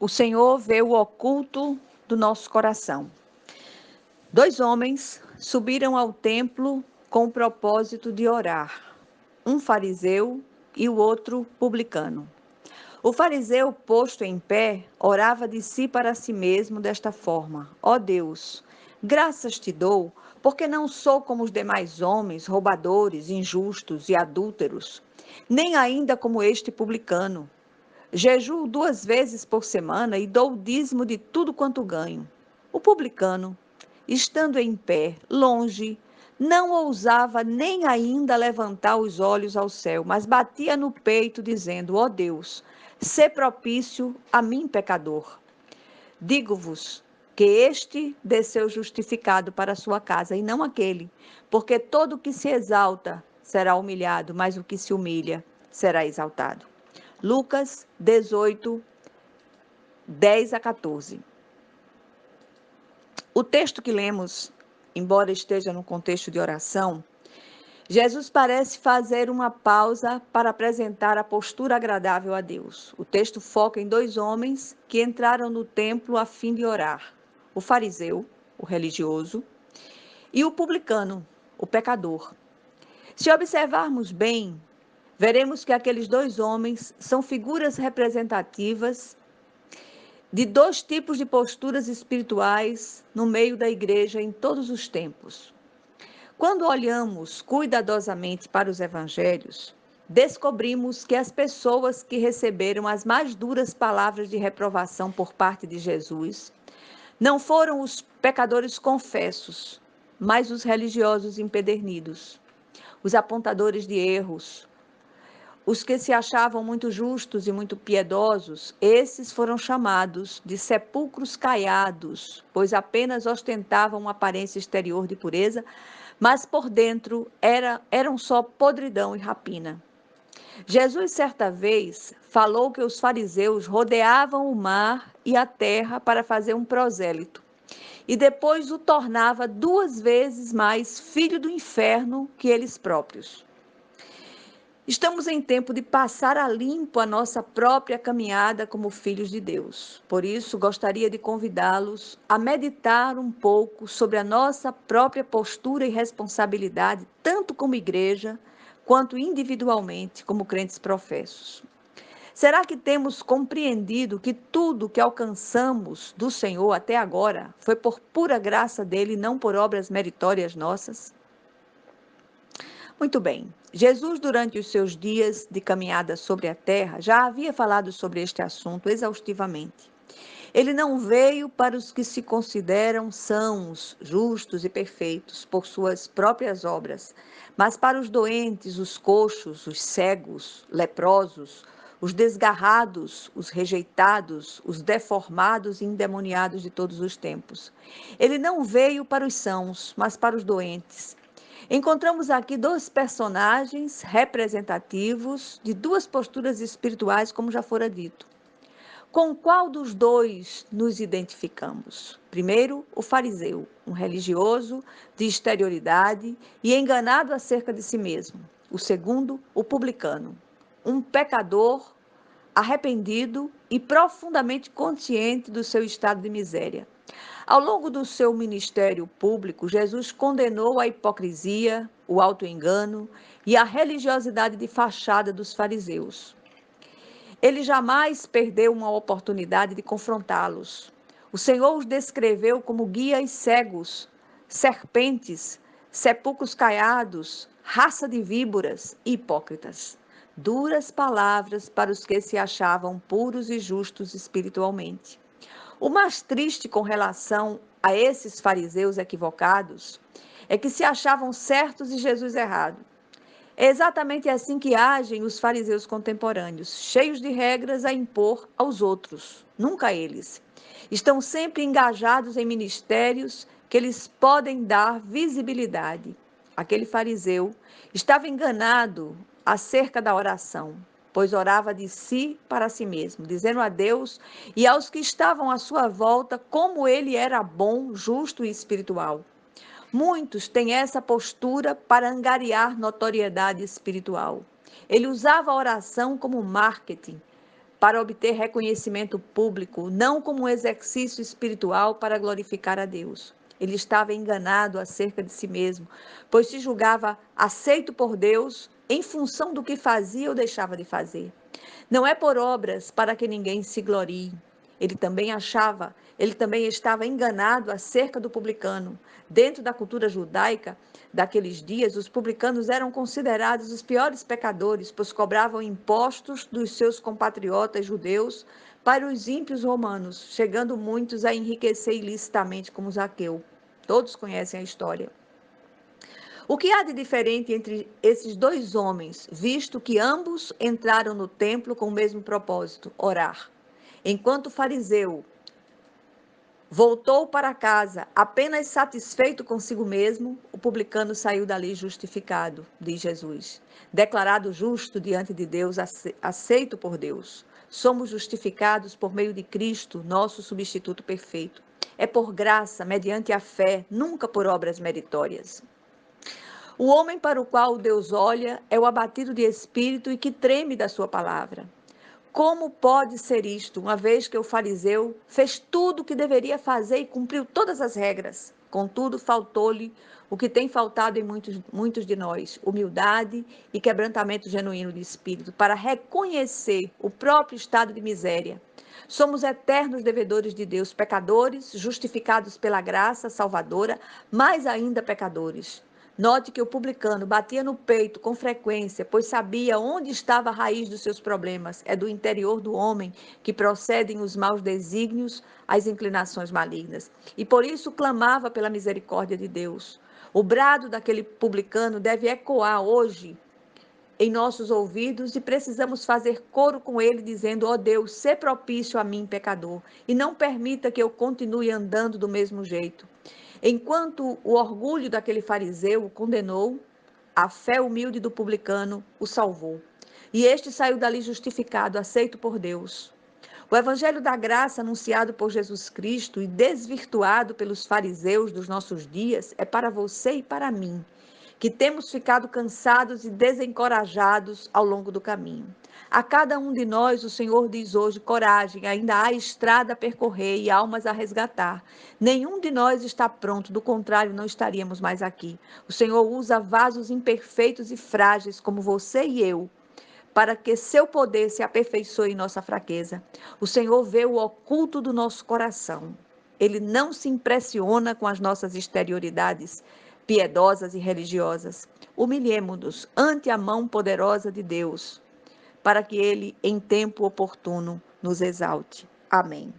O Senhor vê o oculto do nosso coração. 2 homens subiram ao templo com o propósito de orar, um fariseu e o outro publicano. O fariseu, posto em pé, orava de si para si mesmo desta forma: Ó Deus, graças te dou, porque não sou como os demais homens, roubadores, injustos e adúlteros, nem ainda como este publicano. Jejuo 2 vezes por semana e dou o dízimo de tudo quanto ganho. O publicano, estando em pé, longe, não ousava nem ainda levantar os olhos ao céu, mas batia no peito, dizendo: Ó Deus, sê propício a mim, pecador. Digo-vos que este desceu justificado para a sua casa, e não aquele, porque todo o que se exalta será humilhado, mas o que se humilha será exaltado. Lucas 18, 10 a 14. O texto que lemos, embora esteja no contexto de oração, Jesus parece fazer uma pausa para apresentar a postura agradável a Deus. O texto foca em 2 homens que entraram no templo a fim de orar: o fariseu, o religioso, e o publicano, o pecador. Se observarmos bem, veremos que aqueles 2 homens são figuras representativas de 2 tipos de posturas espirituais no meio da igreja em todos os tempos. Quando olhamos cuidadosamente para os evangelhos, descobrimos que as pessoas que receberam as mais duras palavras de reprovação por parte de Jesus não foram os pecadores confessos, mas os religiosos empedernidos, os apontadores de erros. Os que se achavam muito justos e muito piedosos, esses foram chamados de sepulcros caiados, pois apenas ostentavam uma aparência exterior de pureza, mas por dentro eram só podridão e rapina. Jesus, certa vez, falou que os fariseus rodeavam o mar e a terra para fazer um prosélito, e depois o tornava 2 vezes mais filho do inferno que eles próprios. Estamos em tempo de passar a limpo a nossa própria caminhada como filhos de Deus. Por isso, gostaria de convidá-los a meditar um pouco sobre a nossa própria postura e responsabilidade, tanto como igreja, quanto individualmente, como crentes professos. Será que temos compreendido que tudo que alcançamos do Senhor até agora foi por pura graça dele e não por obras meritórias nossas? Muito bem. Jesus, durante os seus dias de caminhada sobre a terra, já havia falado sobre este assunto exaustivamente. Ele não veio para os que se consideram sãos, justos e perfeitos por suas próprias obras, mas para os doentes, os coxos, os cegos, leprosos, os desgarrados, os rejeitados, os deformados e endemoniados de todos os tempos. Ele não veio para os sãos, mas para os doentes. Encontramos aqui 2 personagens representativos de 2 posturas espirituais, como já fora dito. Com qual dos 2 nos identificamos? Primeiro, o fariseu, um religioso de exterioridade e enganado acerca de si mesmo. O segundo, o publicano, um pecador arrependido e profundamente consciente do seu estado de miséria. Ao longo do seu ministério público, Jesus condenou a hipocrisia, o auto-engano e a religiosidade de fachada dos fariseus. Ele jamais perdeu uma oportunidade de confrontá-los. O Senhor os descreveu como guias cegos, serpentes, sepulcros caiados, raça de víboras e hipócritas. Duras palavras para os que se achavam puros e justos espiritualmente. O mais triste com relação a esses fariseus equivocados é que se achavam certos e Jesus errado. É exatamente assim que agem os fariseus contemporâneos, cheios de regras a impor aos outros, nunca a eles. Estão sempre engajados em ministérios que lhes podem dar visibilidade. Aquele fariseu estava enganado acerca da oração, pois orava de si para si mesmo, dizendo a Deus e aos que estavam à sua volta como ele era bom, justo e espiritual. Muitos têm essa postura para angariar notoriedade espiritual. Ele usava a oração como marketing para obter reconhecimento público, não como um exercício espiritual para glorificar a Deus. Ele estava enganado acerca de si mesmo, pois se julgava aceito por Deus em função do que fazia ou deixava de fazer. Não é por obras para que ninguém se glorie. Ele também estava enganado acerca do publicano. Dentro da cultura judaica daqueles dias, os publicanos eram considerados os piores pecadores, pois cobravam impostos dos seus compatriotas judeus para os ímpios romanos, chegando muitos a enriquecer ilicitamente, como Zaqueu. Todos conhecem a história. O que há de diferente entre esses dois homens, visto que ambos entraram no templo com o mesmo propósito, orar? Enquanto o fariseu voltou para casa apenas satisfeito consigo mesmo, o publicano saiu dali justificado, diz Jesus, declarado justo diante de Deus, aceito por Deus. Somos justificados por meio de Cristo, nosso substituto perfeito. É por graça, mediante a fé, nunca por obras meritórias. O homem para o qual Deus olha é o abatido de espírito e que treme da sua palavra. Como pode ser isto, uma vez que o fariseu fez tudo o que deveria fazer e cumpriu todas as regras? Contudo, faltou-lhe o que tem faltado em muitos de nós: humildade e quebrantamento genuíno de espírito, para reconhecer o próprio estado de miséria. Somos eternos devedores de Deus, pecadores, justificados pela graça salvadora, mas ainda pecadores. Note que o publicano batia no peito com frequência, pois sabia onde estava a raiz dos seus problemas. É do interior do homem que procedem os maus desígnios, as inclinações malignas. E por isso clamava pela misericórdia de Deus. O brado daquele publicano deve ecoar hoje em nossos ouvidos e precisamos fazer coro com ele, dizendo: ó Deus, sê propício a mim, pecador, e não permita que eu continue andando do mesmo jeito. Enquanto o orgulho daquele fariseu o condenou, a fé humilde do publicano o salvou. E este saiu dali justificado, aceito por Deus. O evangelho da graça anunciado por Jesus Cristo e desvirtuado pelos fariseus dos nossos dias é para você e para mim, que temos ficado cansados e desencorajados ao longo do caminho. A cada um de nós, o Senhor diz hoje: coragem, ainda há estrada a percorrer e almas a resgatar. Nenhum de nós está pronto, do contrário, não estaríamos mais aqui. O Senhor usa vasos imperfeitos e frágeis, como você e eu, para que seu poder se aperfeiçoe em nossa fraqueza. O Senhor vê o oculto do nosso coração. Ele não se impressiona com as nossas exterioridades piedosas e religiosas. Humilhemo-nos ante a mão poderosa de Deus, para que ele, em tempo oportuno, nos exalte. Amém.